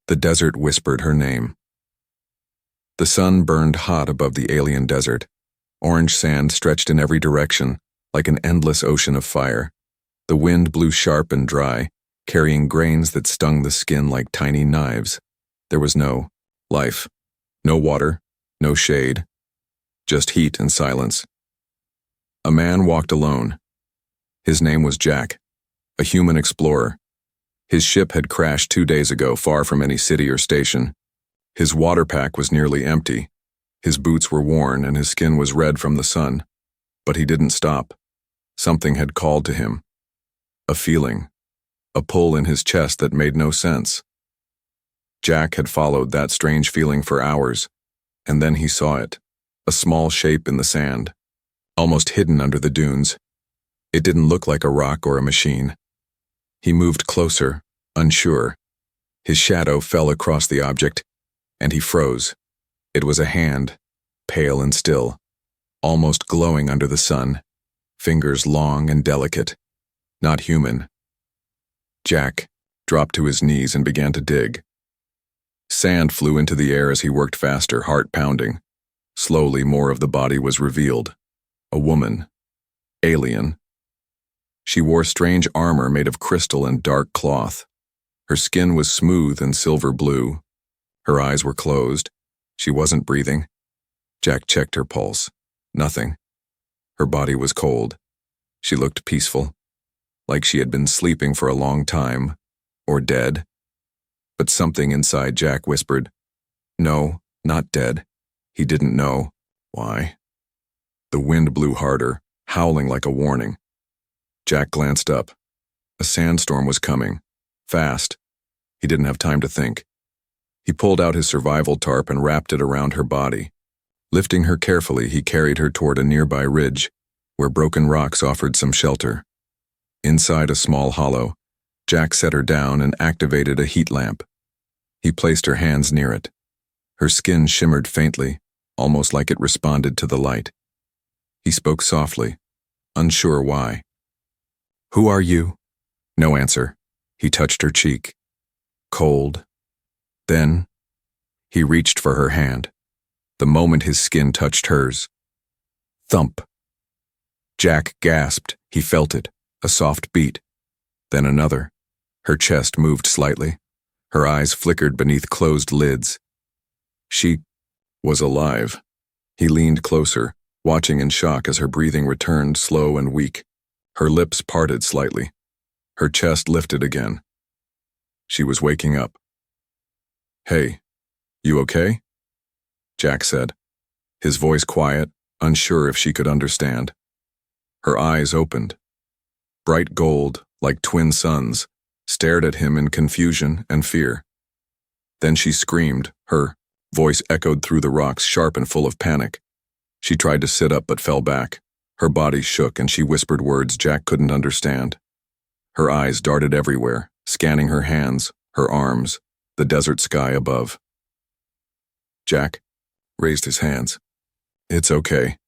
The desert whispered her name. The sun burned hot above the alien desert. Orange sand stretched in every direction, like an endless ocean of fire. The wind blew sharp and dry, carrying grains that stung the skin like tiny knives. There was no life, no water, no shade, just heat and silence. A man walked alone. His name was Jack, a human explorer. His ship had crashed 2 days ago, far from any city or station. His water pack was nearly empty. His boots were worn and his skin was red from the sun. But he didn't stop. Something had called to him. A feeling, a pull in his chest that made no sense. Jack had followed that strange feeling for hours, and then he saw it, a small shape in the sand, almost hidden under the dunes. It didn't look like a rock or a machine. He moved closer, unsure. His shadow fell across the object, and he froze. It was a hand, pale and still, almost glowing under the sun, fingers long and delicate, not human. Jack dropped to his knees and began to dig. Sand flew into the air as he worked faster, heart pounding. Slowly, more of the body was revealed. A woman. Alien. She wore strange armor made of crystal and dark cloth. Her skin was smooth and silver blue. Her eyes were closed. She wasn't breathing. Jack checked her pulse. Nothing. Her body was cold. She looked peaceful, like she had been sleeping for a long time, or dead. But something inside Jack whispered, "No, not dead." He didn't know why. The wind blew harder, howling like a warning. Jack glanced up. A sandstorm was coming, fast. He didn't have time to think. He pulled out his survival tarp and wrapped it around her body. Lifting her carefully, he carried her toward a nearby ridge, where broken rocks offered some shelter. Inside a small hollow, Jack set her down and activated a heat lamp. He placed her hands near it. Her skin shimmered faintly, almost like it responded to the light. He spoke softly, unsure why. "Who are you?" No answer. He touched her cheek. Cold. Then, he reached for her hand. The moment his skin touched hers. Thump. Jack gasped. He felt it, a soft beat. Then another. Her chest moved slightly. Her eyes flickered beneath closed lids. She was alive. He leaned closer, watching in shock as her breathing returned slow and weak. Her lips parted slightly. Her chest lifted again. She was waking up. "Hey, you okay?" Jack said, his voice quiet, unsure if she could understand. Her eyes opened. Bright gold, like twin suns, stared at him in confusion and fear. Then she screamed. Her voice echoed through the rocks, sharp and full of panic. She tried to sit up but fell back. Her body shook and she whispered words Jack couldn't understand. Her eyes darted everywhere, scanning her hands, her arms, the desert sky above. Jack raised his hands. "It's okay.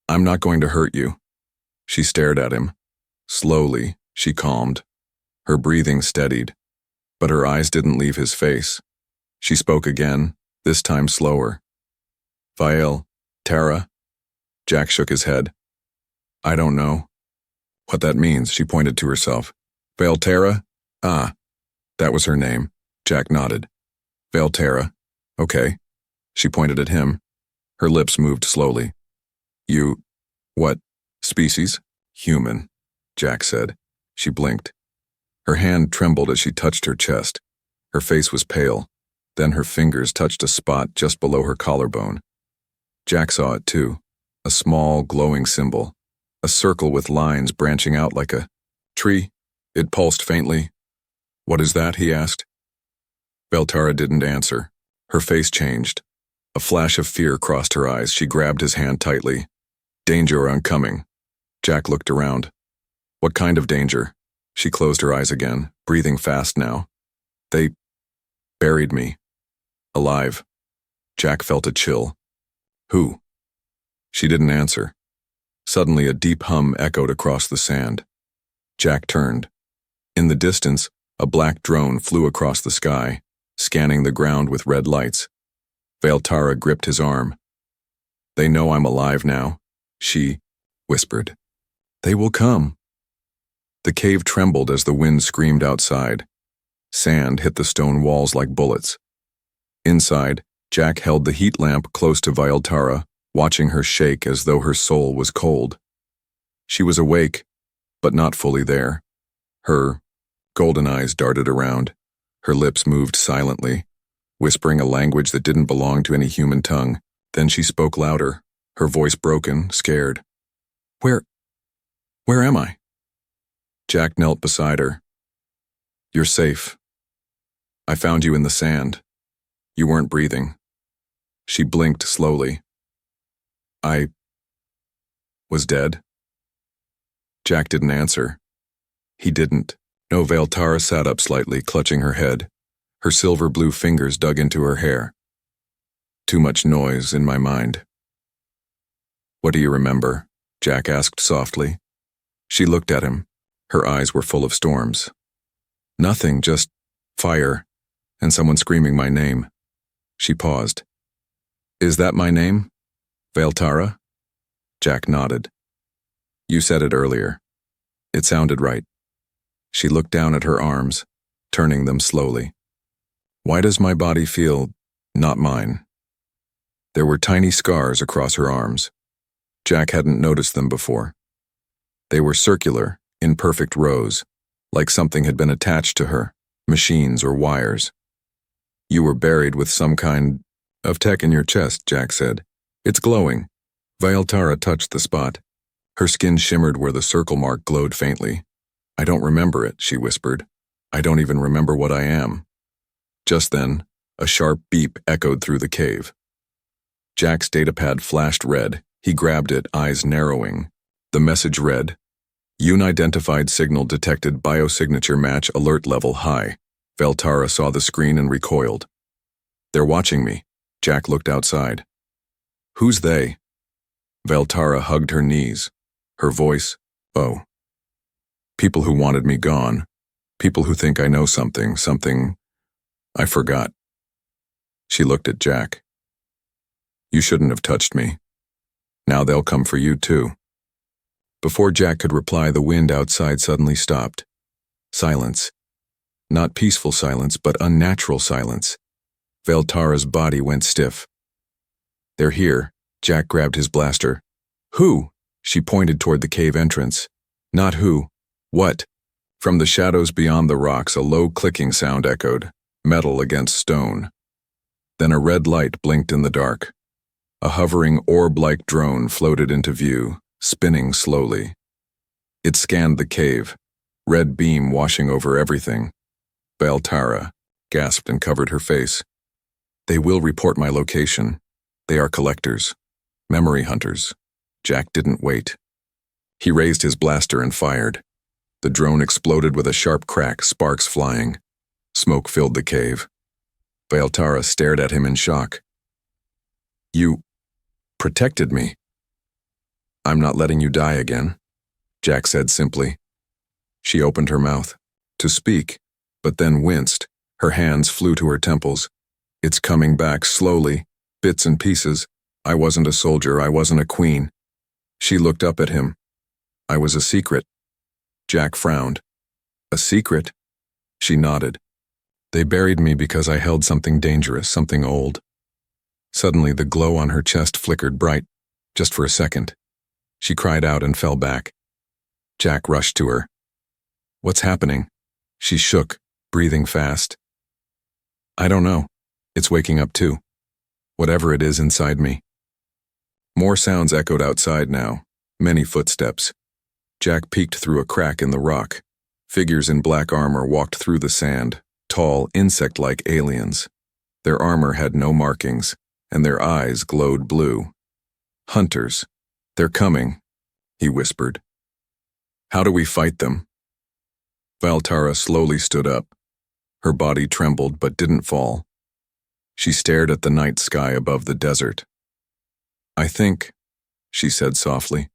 I'm not going to hurt you." She stared at him. Slowly, she calmed. Her breathing steadied, but her eyes didn't leave his face. She spoke again, this time slower. "Vael, Tara?" Jack shook his head. "I don't know what that means," she pointed to herself. "Vael Tara? Ah, that was her name." Jack nodded. "Vael Tara. Okay." She pointed at him. Her lips moved slowly. "You, what species?" "Human," Jack said. She blinked. Her hand trembled as she touched her chest. Her face was pale. Then her fingers touched a spot just below her collarbone. Jack saw it too, a small glowing symbol, a circle with lines branching out like a tree. It pulsed faintly. "What is that?" he asked. Beltara didn't answer. Her face changed. A flash of fear crossed her eyes. She grabbed his hand tightly. "Danger oncoming." Jack looked around. "What kind of danger?" She closed her eyes again, breathing fast now. "They buried me. Alive." Jack felt a chill. "Who?" She didn't answer. Suddenly a deep hum echoed across the sand. Jack turned. In the distance, a black drone flew across the sky, scanning the ground with red lights. Valtara gripped his arm. "They know I'm alive now," she whispered. "They will come." The cave trembled as the wind screamed outside. Sand hit the stone walls like bullets. Inside, Jack held the heat lamp close to Valtara, watching her shake as though her soul was cold. She was awake, but not fully there. Her golden eyes darted around. Her lips moved silently, whispering a language that didn't belong to any human tongue. Then she spoke louder, her voice broken, scared. Where am I?" Jack knelt beside her. "You're safe. I found you in the sand. You weren't breathing." She blinked slowly. "I was dead?" Jack didn't answer. He didn't. No, Valtara sat up slightly, clutching her head. Her silver blue fingers dug into her hair. "Too much noise in my mind." "What do you remember?" Jack asked softly. She looked at him. Her eyes were full of storms. "Nothing, just fire, and someone screaming my name." She paused. "Is that my name? Valtara?" Jack nodded. "You said it earlier. It sounded right." She looked down at her arms, turning them slowly. "Why does my body feel not mine?" There were tiny scars across her arms. Jack hadn't noticed them before. They were circular, in perfect rows, like something had been attached to her, machines or wires. "You were buried with some kind of tech in your chest," Jack said. "It's glowing." Valtara touched the spot. Her skin shimmered where the circle mark glowed faintly. "I don't remember it," she whispered. "I don't even remember what I am." Just then, a sharp beep echoed through the cave. Jack's datapad flashed red. He grabbed it, eyes narrowing. The message read, "Unidentified signal detected, biosignature match alert level high." Valtara saw the screen and recoiled. "They're watching me." Jack looked outside. "Who's they?" Valtara hugged her knees. Her voice, "Oh. People who wanted me gone. People who think I know something I forgot." She looked at Jack. "You shouldn't have touched me. Now they'll come for you too." Before Jack could reply, the wind outside suddenly stopped. Silence. Not peaceful silence, but unnatural silence. Valtara's body went stiff. "They're here." Jack grabbed his blaster. "Who?" She pointed toward the cave entrance. "Not who. What?" From the shadows beyond the rocks, a low clicking sound echoed, metal against stone. Then a red light blinked in the dark. A hovering orb-like drone floated into view, spinning slowly. It scanned the cave, red beam washing over everything. Valtara gasped and covered her face. "They will report my location. They are collectors. Memory hunters." Jack didn't wait. He raised his blaster and fired. The drone exploded with a sharp crack, sparks flying. Smoke filled the cave. Valtara stared at him in shock. "You protected me." "I'm not letting you die again," Jack said simply. She opened her mouth to speak, but then winced. Her hands flew to her temples. "It's coming back slowly, bits and pieces. I wasn't a soldier, I wasn't a queen." She looked up at him. "I was a secret." Jack frowned. "A secret?" She nodded. "They buried me because I held something dangerous, something old." Suddenly, the glow on her chest flickered bright, just for a second. She cried out and fell back. Jack rushed to her. "What's happening?" She shook, breathing fast. "I don't know. It's waking up too. Whatever it is inside me." More sounds echoed outside now, many footsteps. Jack peeked through a crack in the rock. Figures in black armor walked through the sand, tall, insect-like aliens. Their armor had no markings, and their eyes glowed blue. "Hunters. They're coming," he whispered. "How do we fight them?" Valtara slowly stood up. Her body trembled but didn't fall. She stared at the night sky above the desert. "I think," she said softly,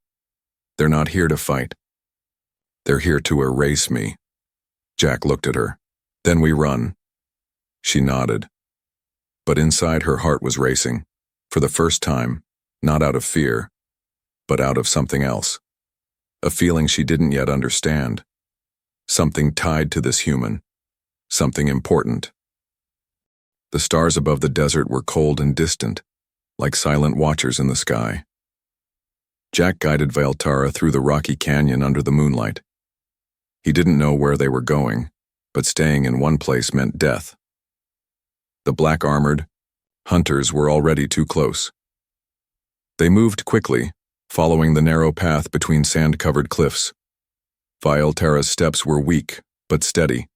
"they're not here to fight. They're here to erase me." Jack looked at her. "Then we run." She nodded. But inside her heart was racing, for the first time, not out of fear, but out of something else. A feeling she didn't yet understand. Something tied to this human. Something important. The stars above the desert were cold and distant, like silent watchers in the sky. Jack guided Valtara through the rocky canyon under the moonlight. He didn't know where they were going, but staying in one place meant death. The black-armored hunters were already too close. They moved quickly, following the narrow path between sand-covered cliffs. Valtara's steps were weak, but steady.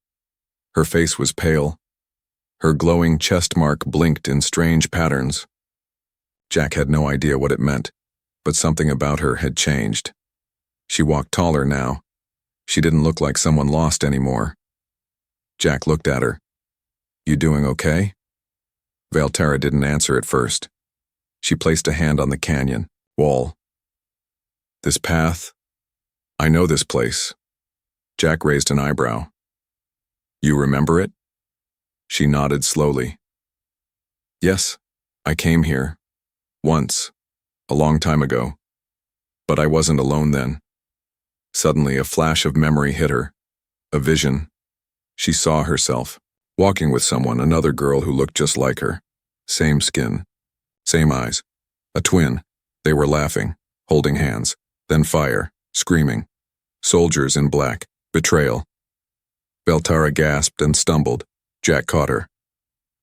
Her face was pale. Her glowing chest mark blinked in strange patterns. Jack had no idea what it meant, but something about her had changed. She walked taller now. She didn't look like someone lost anymore. Jack looked at her. "You doing okay?" Valtara didn't answer at first. She placed a hand on the canyon wall. "This path? I know this place." Jack raised an eyebrow. "You remember it?" She nodded slowly. "Yes, I came here. Once. A long time ago. But I wasn't alone then." Suddenly, a flash of memory hit her. A vision. She saw herself, walking with someone, another girl who looked just like her. Same skin. Same eyes. A twin. They were laughing, holding hands. Then fire, screaming. Soldiers in black. Betrayal. Valtara gasped and stumbled. Jack caught her.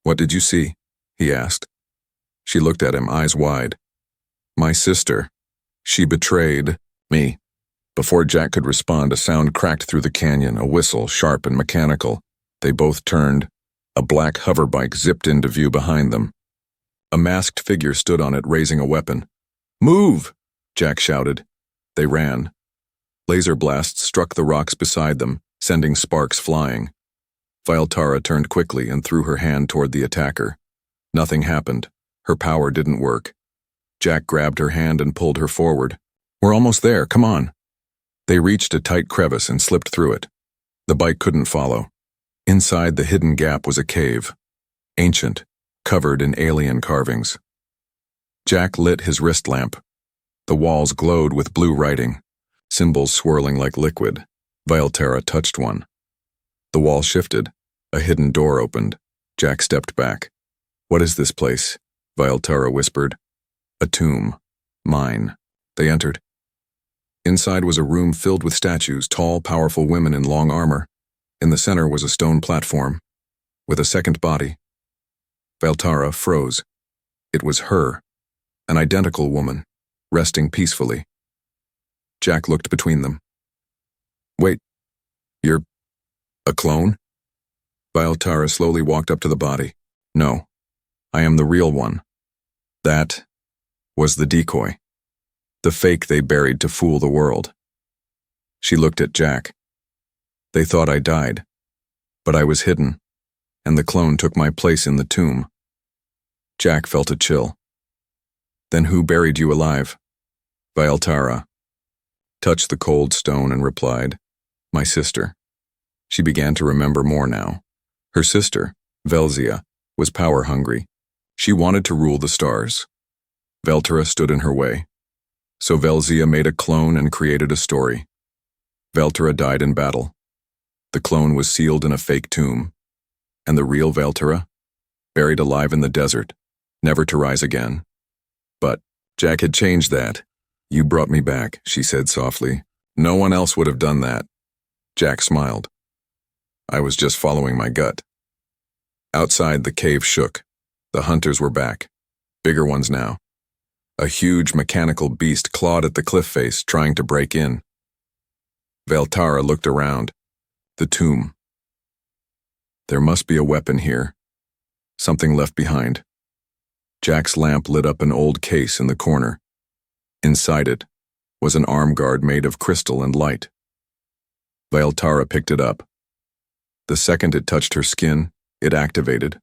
"What did you see?" he asked. She looked at him, eyes wide. "My sister. She betrayed me." Before Jack could respond, a sound cracked through the canyon, a whistle, sharp and mechanical. They both turned. A black hoverbike zipped into view behind them. A masked figure stood on it, raising a weapon. "Move!" Jack shouted. They ran. Laser blasts struck the rocks beside them, sending sparks flying. Valtara turned quickly and threw her hand toward the attacker. Nothing happened. Her power didn't work. Jack grabbed her hand and pulled her forward. "We're almost there, come on." They reached a tight crevice and slipped through it. The bike couldn't follow. Inside the hidden gap was a cave. Ancient, covered in alien carvings. Jack lit his wrist lamp. The walls glowed with blue writing, symbols swirling like liquid. Valtara touched one. The wall shifted. A hidden door opened. Jack stepped back. "What is this place?" Valtara whispered. "A tomb. Mine." They entered. Inside was a room filled with statues, tall, powerful women in long armor. In the center was a stone platform, with a second body. Valtara froze. It was her, an identical woman, resting peacefully. Jack looked between them. "Wait, you're a clone?" Valtara slowly walked up to the body. "No, I am the real one. That was the decoy. The fake they buried to fool the world." She looked at Jack. "They thought I died, but I was hidden, and the clone took my place in the tomb." Jack felt a chill. "Then who buried you alive?" Valtara touched the cold stone and replied, "My sister." She began to remember more now. Her sister, Velzia, was power-hungry. She wanted to rule the stars. Valtara stood in her way. So Velzia made a clone and created a story. Valtara died in battle. The clone was sealed in a fake tomb. And the real Valtara? Buried alive in the desert, never to rise again. But Jack had changed that. "You brought me back," she said softly. "No one else would have done that." Jack smiled. "I was just following my gut." Outside, the cave shook. The hunters were back. Bigger ones now. A huge mechanical beast clawed at the cliff face, trying to break in. Valtara looked around. The tomb. There must be a weapon here. Something left behind. Jack's lamp lit up an old case in the corner. Inside it was an arm guard made of crystal and light. Valtara picked it up. The second it touched her skin, it activated,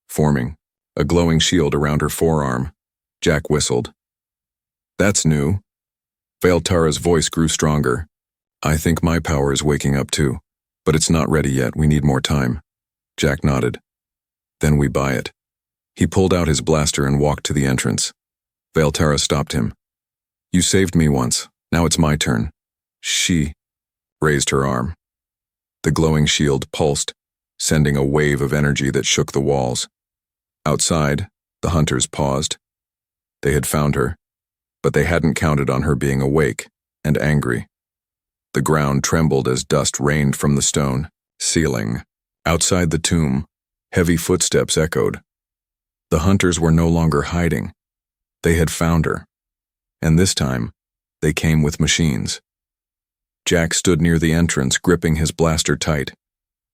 forming a glowing shield around her forearm. Jack whistled. "That's new." Valtara's voice grew stronger. "I think my power is waking up too, but it's not ready yet. We need more time." Jack nodded. Then we buy it. He pulled out his blaster and walked to the entrance. Valtara stopped him. You saved me once. Now it's my turn. She raised her arm. The glowing shield pulsed, sending a wave of energy that shook the walls. Outside, the hunters paused. They had found her, but they hadn't counted on her being awake and angry. The ground trembled as dust rained from the stone ceiling. Outside the tomb, heavy footsteps echoed. The hunters were no longer hiding. They had found her, and this time, they came with machines. Jack stood near the entrance, gripping his blaster tight,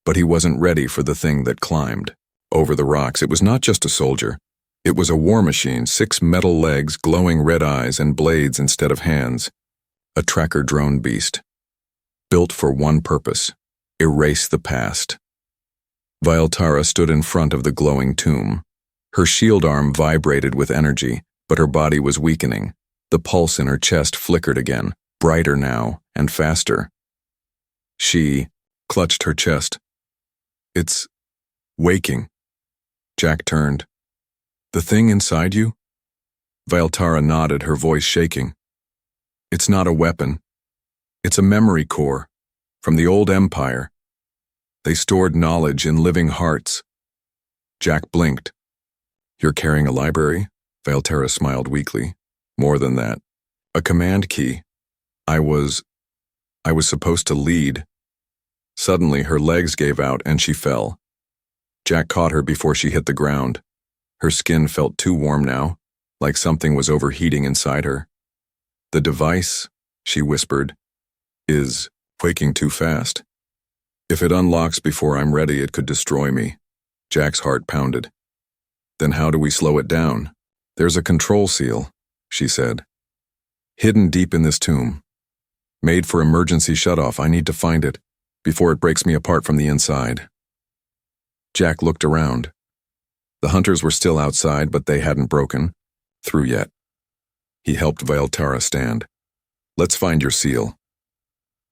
but he wasn't ready for the thing that climbed over the rocks. It was not just a soldier. It was a war machine, 6 metal legs, glowing red eyes, and blades instead of hands. A tracker drone beast. Built for one purpose: erase the past. Valtara stood in front of the glowing tomb. Her shield arm vibrated with energy, but her body was weakening. The pulse in her chest flickered again, brighter now and faster. She clutched her chest. It's waking. Jack turned. The thing inside you? Valtara nodded, her voice shaking. It's not a weapon. It's a memory core from the old empire. They stored knowledge in living hearts. Jack blinked. You're carrying a library? Valtara smiled weakly. More than that. A command key. I was supposed to lead. Suddenly, her legs gave out and she fell. Jack caught her before she hit the ground. Her skin felt too warm now, like something was overheating inside her. The device, she whispered, is waking too fast. If it unlocks before I'm ready, it could destroy me. Jack's heart pounded. Then how do we slow it down? There's a control seal, she said. Hidden deep in this tomb. Made for emergency shutoff. I need to find it before it breaks me apart from the inside. Jack looked around. The hunters were still outside, but they hadn't broken through yet. He helped Valtara stand. Let's find your seal.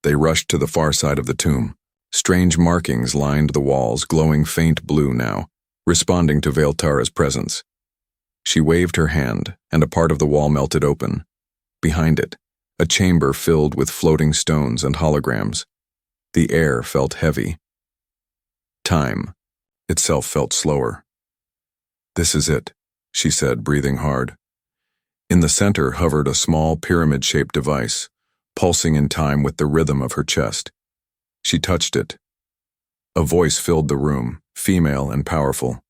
They rushed to the far side of the tomb. Strange markings lined the walls, glowing faint blue now, responding to Valtara's presence. She waved her hand, and a part of the wall melted open. Behind it, a chamber filled with floating stones and holograms. The air felt heavy. Time itself felt slower. This is it, she said, breathing hard. In the center hovered a small pyramid-shaped device, pulsing in time with the rhythm of her chest. She touched it. A voice filled the room, female and powerful.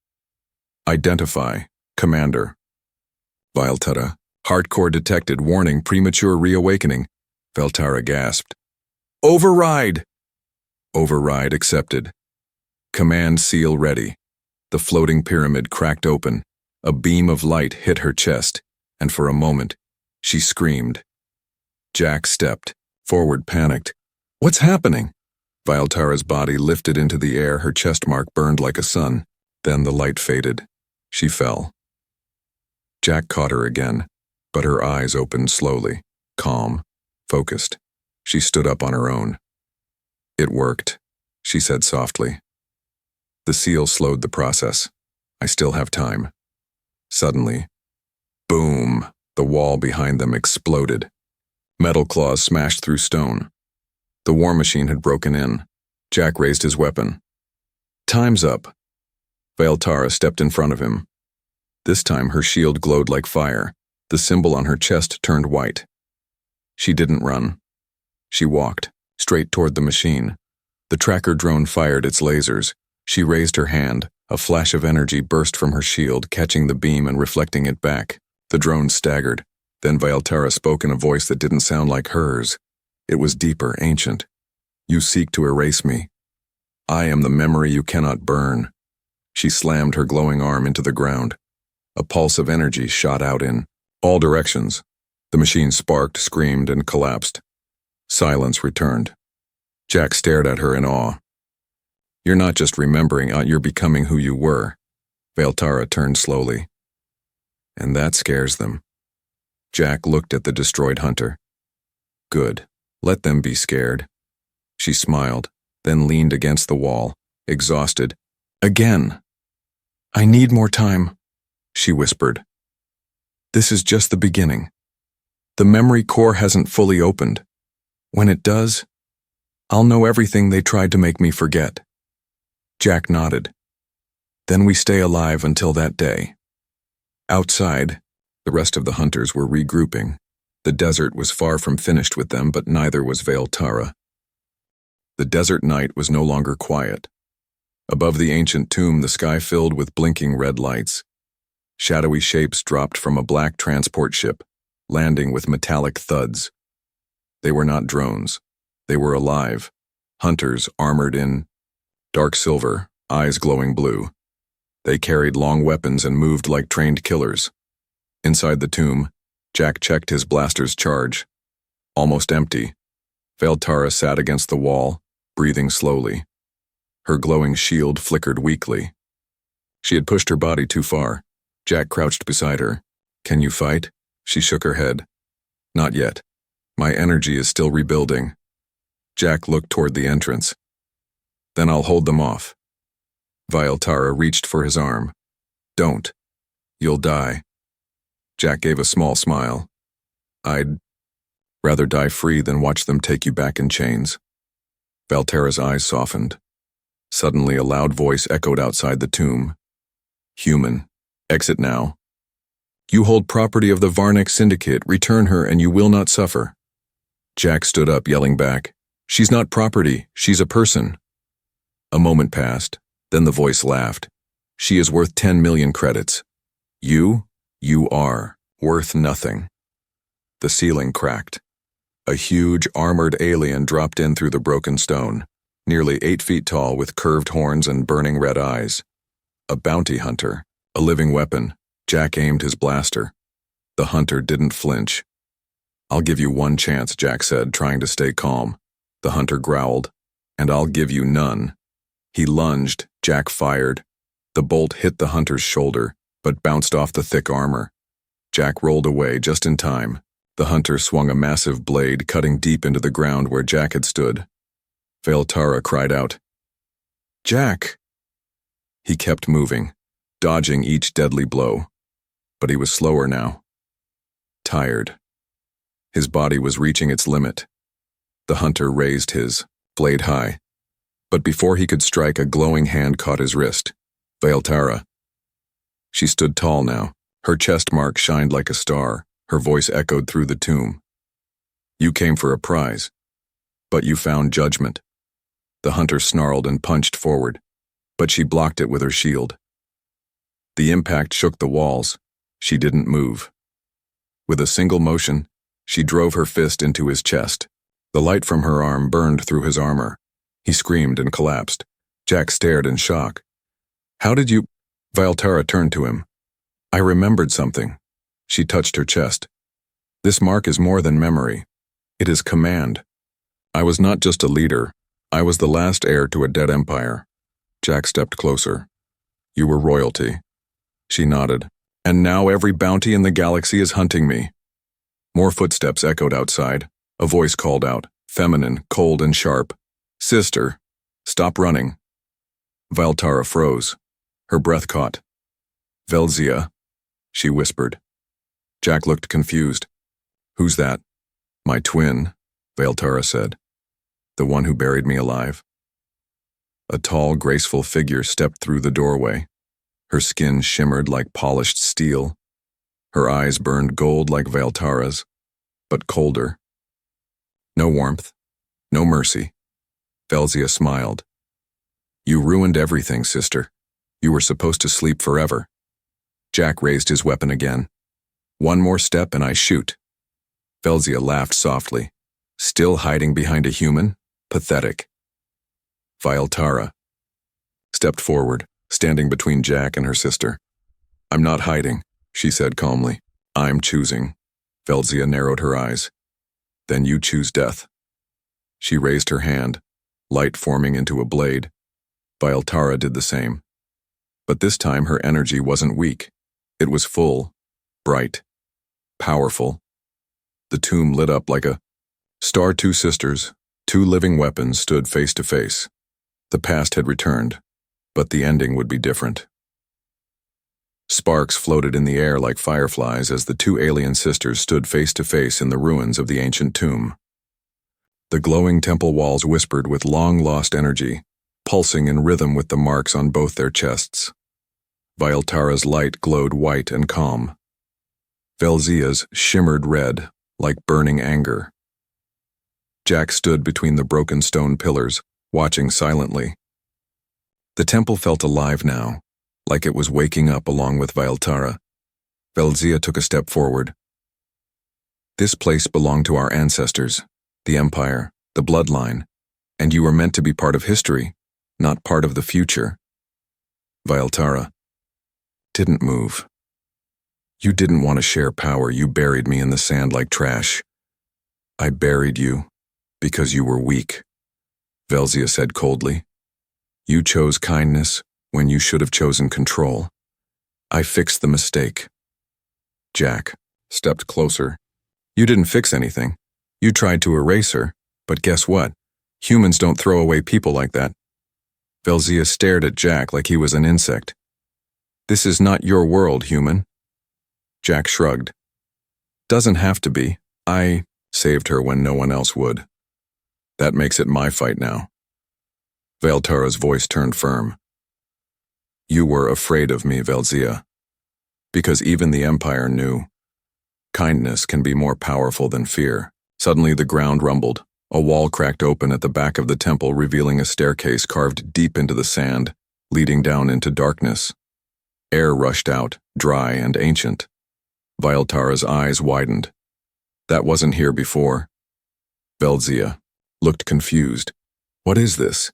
Identify, Commander. Valtara. Hardcore detected. Warning, premature reawakening. Valtara gasped. Override! Override accepted. Command seal ready. The floating pyramid cracked open. A beam of light hit her chest, and for a moment, she screamed. Jack stepped forward, panicked. What's happening? Valtara's body lifted into the air, her chest mark burned like a sun. Then the light faded. She fell. Jack caught her again, but her eyes opened slowly, calm, focused. She stood up on her own. It worked, she said softly. The seal slowed the process. I still have time. Suddenly, boom, the wall behind them exploded. Metal claws smashed through stone. The war machine had broken in. Jack raised his weapon. Time's up. Valtara stepped in front of him. This time her shield glowed like fire. The symbol on her chest turned white. She didn't run. She walked, straight toward the machine. The tracker drone fired its lasers. She raised her hand. A flash of energy burst from her shield, catching the beam and reflecting it back. The drone staggered. Then Valtara spoke in a voice that didn't sound like hers. It was deeper, ancient. You seek to erase me. I am the memory you cannot burn. She slammed her glowing arm into the ground. A pulse of energy shot out in all directions. The machine sparked, screamed, and collapsed. Silence returned. Jack stared at her in awe. You're not just remembering, you're becoming who you were. Valtara turned slowly. And that scares them. Jack looked at the destroyed hunter. Good. Let them be scared. She smiled, then leaned against the wall, exhausted. Again. I need more time, she whispered. This is just the beginning. The memory core hasn't fully opened. When it does, I'll know everything they tried to make me forget. Jack nodded. Then we stay alive until that day. Outside, the rest of the hunters were regrouping. The desert was far from finished with them, but neither was Vale Tara. The desert night was no longer quiet. Above the ancient tomb, the sky filled with blinking red lights. Shadowy shapes dropped from a black transport ship, landing with metallic thuds. They were not drones. They were alive. Hunters armored in dark silver, eyes glowing blue. They carried long weapons and moved like trained killers. Inside the tomb, Jack checked his blaster's charge. Almost empty. Vale Tara sat against the wall, breathing slowly. Her glowing shield flickered weakly. She had pushed her body too far. Jack crouched beside her. Can you fight? She shook her head. Not yet. My energy is still rebuilding. Jack looked toward the entrance. Then I'll hold them off. Vale Tara reached for his arm. Don't. You'll die. Jack gave a small smile. I'd rather die free than watch them take you back in chains. Vale Tara's eyes softened. Suddenly a loud voice echoed outside the tomb. Human, exit now. You hold property of the Varnek Syndicate. Return her and you will not suffer. Jack stood up, yelling back. She's not property, she's a person. A moment passed, then the voice laughed. She is worth 10 million credits. You are worth nothing. The ceiling cracked. A huge, armored alien dropped in through the broken stone, nearly 8 feet tall with curved horns and burning red eyes. A bounty hunter, a living weapon. Jack aimed his blaster. The hunter didn't flinch. I'll give you one chance, Jack said, trying to stay calm. The hunter growled. And I'll give you none. He lunged. Jack fired. The bolt hit the hunter's shoulder, but bounced off the thick armor. Jack rolled away just in time. The hunter swung a massive blade, cutting deep into the ground where Jack had stood. Vale Tara cried out, Jack! He kept moving, dodging each deadly blow. But he was slower now. Tired. His body was reaching its limit. The hunter raised his blade high. But before he could strike, a glowing hand caught his wrist. Vale Tara. She stood tall now. Her chest mark shined like a star. Her voice echoed through the tomb. You came for a prize, but you found judgment. The hunter snarled and punched forward, but she blocked it with her shield. The impact shook the walls. She didn't move. With a single motion, she drove her fist into his chest. The light from her arm burned through his armor. He screamed and collapsed. Jack stared in shock. How did you... Vale Tara turned to him. I remembered something. She touched her chest. This mark is more than memory. It is command. I was not just a leader. I was the last heir to a dead empire. Jack stepped closer. You were royalty. She nodded. And now every bounty in the galaxy is hunting me. More footsteps echoed outside. A voice called out, feminine, cold and sharp. Sister, stop running. Vale Tara froze. Her breath caught. Velzia, she whispered. Jack looked confused. Who's that? My twin, Vale Tara said. The one who buried me alive. A tall, graceful figure stepped through the doorway. Her skin shimmered like polished steel. Her eyes burned gold like Vale Tara's, but colder. No warmth, no mercy. Velzia smiled. You ruined everything, sister. You were supposed to sleep forever. Jack raised his weapon again. One more step and I shoot. Velzia laughed softly. Still hiding behind a human? Pathetic. Vale Tara stepped forward, standing between Jack and her sister. I'm not hiding, she said calmly. I'm choosing. Velzia narrowed her eyes. Then you choose death. She raised her hand, light forming into a blade. Vale Tara did the same. But this time her energy wasn't weak. It was full, bright, powerful. The tomb lit up like a star. Two sisters, two living weapons stood face to face. The past had returned, but the ending would be different. Sparks floated in the air like fireflies as the two alien sisters stood face to face in the ruins of the ancient tomb. The glowing temple walls whispered with long-lost energy, pulsing in rhythm with the marks on both their chests. Vaeltara's light glowed white and calm. Velzia's shimmered red, like burning anger. Jack stood between the broken stone pillars, watching silently. The temple felt alive now, like it was waking up along with Vaeltara. Velzia took a step forward. This place belonged to our ancestors, the Empire, the bloodline, and you were meant to be part of history, not part of the future. Vaeltara didn't move. You didn't want to share power. You buried me in the sand like trash. I buried you because you were weak, Velzia said coldly. You chose kindness when you should have chosen control. I fixed the mistake. Jack stepped closer. You didn't fix anything. You tried to erase her, but guess what? Humans don't throw away people like that. Velzia stared at Jack like he was an insect. This is not your world, human. Jack shrugged. Doesn't have to be. I saved her when no one else would. That makes it my fight now. Vaeltara's voice turned firm. You were afraid of me, Velzia. Because even the Empire knew. Kindness can be more powerful than fear. Suddenly the ground rumbled. A wall cracked open at the back of the temple, revealing a staircase carved deep into the sand, leading down into darkness. Air rushed out, dry and ancient. Vaeltara's eyes widened. That wasn't here before. Velzia looked confused. What is this?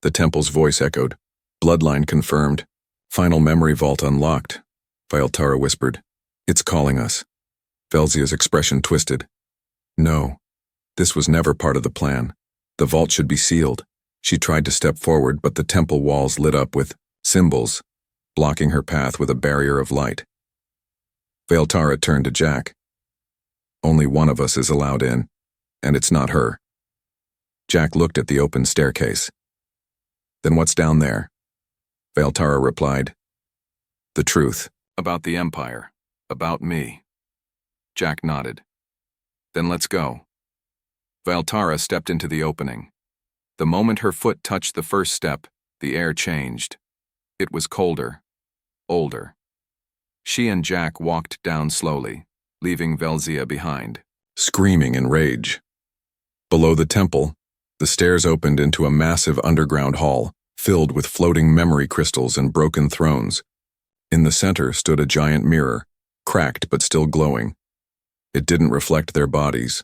The temple's voice echoed. Bloodline confirmed. Final memory vault unlocked. Vaeltara whispered. It's calling us. Velzia's expression twisted. No, this was never part of the plan. The vault should be sealed. She tried to step forward, but the temple walls lit up with symbols, blocking her path with a barrier of light. Vaeltara turned to Jack. Only one of us is allowed in, and it's not her. Jack looked at the open staircase. Then what's down there? Vaeltara replied. The truth, about the Empire, about me. Jack nodded. Then let's go. Vaeltara stepped into the opening. The moment her foot touched the first step, the air changed. It was colder, older. She and Jack walked down slowly, leaving Velzia behind, screaming in rage. Below the temple, the stairs opened into a massive underground hall, filled with floating memory crystals and broken thrones. In the center stood a giant mirror, cracked but still glowing. It didn't reflect their bodies.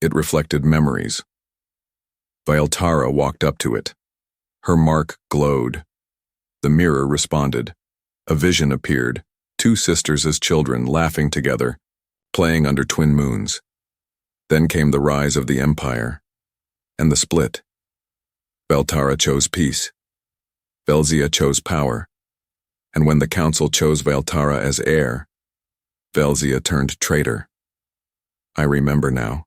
It reflected memories. Vaeltara walked up to it. Her mark glowed. The mirror responded. A vision appeared, two sisters as children laughing together, playing under twin moons. Then came the rise of the Empire, and the split. Vaeltara chose peace. Velzia chose power. And when the council chose Vaeltara as heir, Velzia turned traitor. I remember now.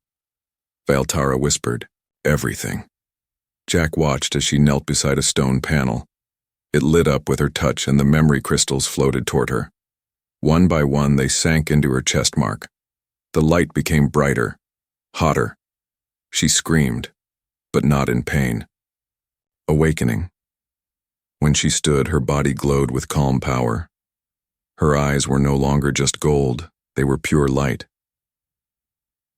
Vaeltara whispered, everything. Jack watched as she knelt beside a stone panel. It lit up with her touch and the memory crystals floated toward her. One by one they sank into her chest mark. The light became brighter, hotter. She screamed, but not in pain. Awakening. When she stood, her body glowed with calm power. Her eyes were no longer just gold, they were pure light.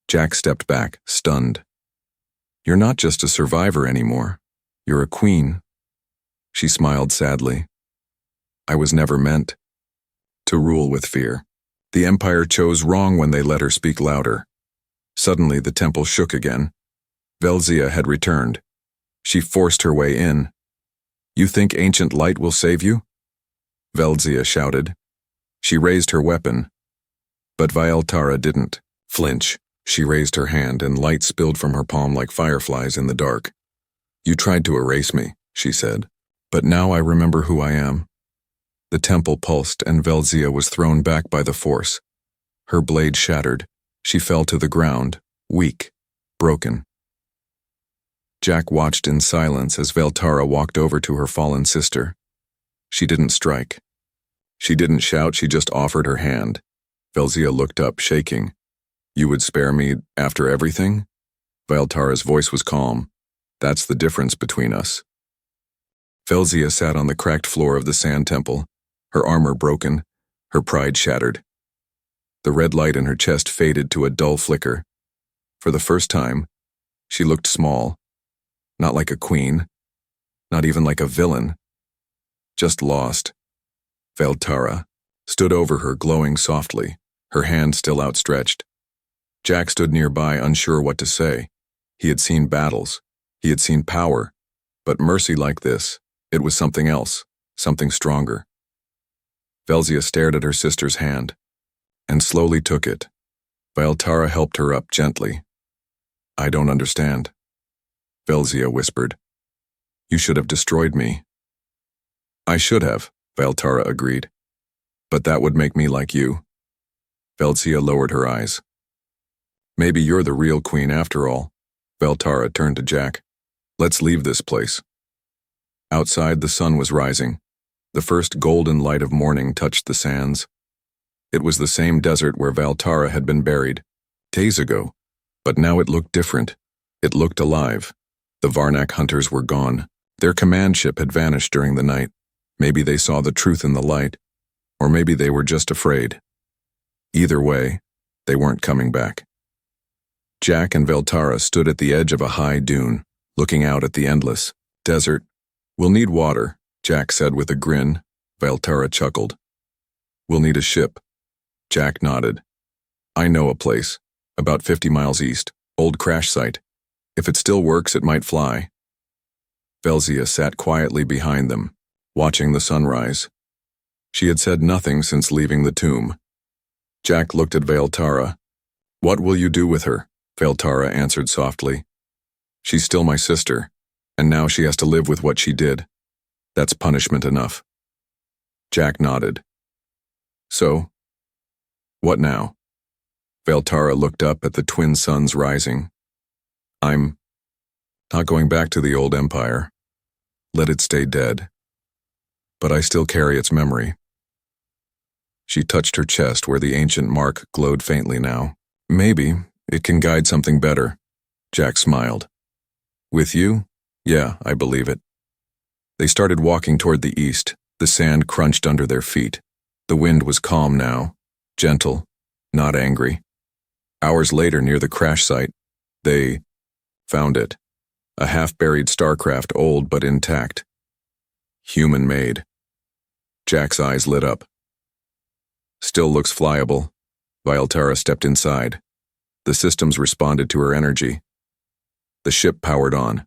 Jack stepped back, stunned. You're not just a survivor anymore. You're a queen. She smiled sadly. I was never meant to rule with fear. The Empire chose wrong when they let her speak louder. Suddenly the temple shook again. Velzia had returned. She forced her way in. You think ancient light will save you? Velzia shouted. She raised her weapon. But Vaeltara didn't flinch. She raised her hand and light spilled from her palm like fireflies in the dark. You tried to erase me, she said. But now I remember who I am. The temple pulsed and Velzia was thrown back by the force. Her blade shattered. She fell to the ground, weak, broken. Jack watched in silence as Vaeltara walked over to her fallen sister. She didn't strike. She didn't shout, she just offered her hand. Velzia looked up, shaking. You would spare me after everything? Valtara's voice was calm. That's the difference between us. Velzia sat on the cracked floor of the sand temple, her armor broken, her pride shattered. The red light in her chest faded to a dull flicker. For the first time, she looked small. Not like a queen, not even like a villain. Just lost. Valtara stood over her, glowing softly, her hand still outstretched. Jack stood nearby, unsure what to say. He had seen battles. He had seen power. But mercy like this, it was something else, something stronger. Velzia stared at her sister's hand, and slowly took it. Valtara helped her up gently. I don't understand. Velzia whispered. You should have destroyed me. I should have, Valtara agreed. But that would make me like you. Velzia lowered her eyes. Maybe you're the real queen after all. Valtara turned to Jack. Let's leave this place. Outside, the sun was rising. The first golden light of morning touched the sands. It was the same desert where Valtara had been buried, days ago, but now it looked different. It looked alive. The Varnak hunters were gone. Their command ship had vanished during the night. Maybe they saw the truth in the light, or maybe they were just afraid. Either way, they weren't coming back. Jack and Valtara stood at the edge of a high dune, looking out at the endless desert. We'll need water, Jack said with a grin. Valtara chuckled. We'll need a ship. Jack nodded. I know a place, about 50 miles east, old crash site. If it still works, it might fly. Velzia sat quietly behind them, watching the sunrise. She had said nothing since leaving the tomb. Jack looked at Valtara. What will you do with her? Valtara answered softly. She's still my sister, and now she has to live with what she did. That's punishment enough. Jack nodded. So, what now? Valtara looked up at the twin suns rising. I'm not going back to the old empire. Let it stay dead. But I still carry its memory. She touched her chest where the ancient mark glowed faintly now. Maybe it can guide something better. Jack smiled. With you? Yeah, I believe it. They started walking toward the east. The sand crunched under their feet. The wind was calm now, gentle, not angry. Hours later, near the crash site, they found it. A half-buried starcraft, old but intact. Human-made. Jack's eyes lit up. Still looks flyable. Valtara stepped inside. The systems responded to her energy. The ship powered on.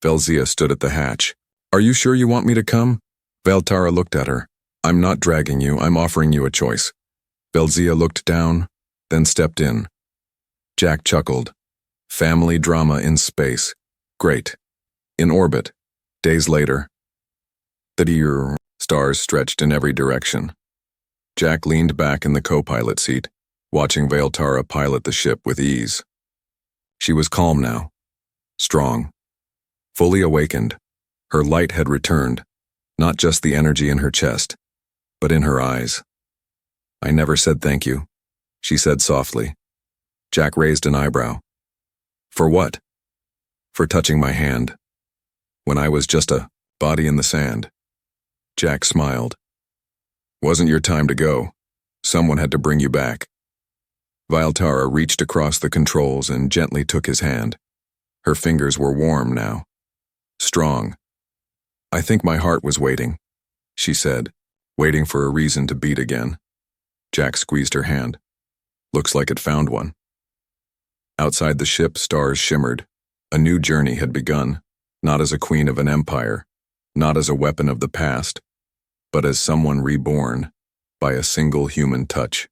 Velzia stood at the hatch. Are you sure you want me to come? Valtara looked at her. I'm not dragging you, I'm offering you a choice. Velzia looked down, then stepped in. Jack chuckled. Family drama in space. Great. In orbit. Days later. The stars stretched in every direction. Jack leaned back in the co-pilot seat, watching Valtara pilot the ship with ease. She was calm now. Strong. Fully awakened. Her light had returned, not just the energy in her chest, but in her eyes. I never said thank you, she said softly. Jack raised an eyebrow. For what? For touching my hand. When I was just a body in the sand. Jack smiled. Wasn't your time to go. Someone had to bring you back. Valtara reached across the controls and gently took his hand. Her fingers were warm now. Strong. I think my heart was waiting, she said, waiting for a reason to beat again. Jack squeezed her hand. Looks like it found one. Outside the ship, stars shimmered. A new journey had begun, not as a queen of an empire, not as a weapon of the past, but as someone reborn by a single human touch.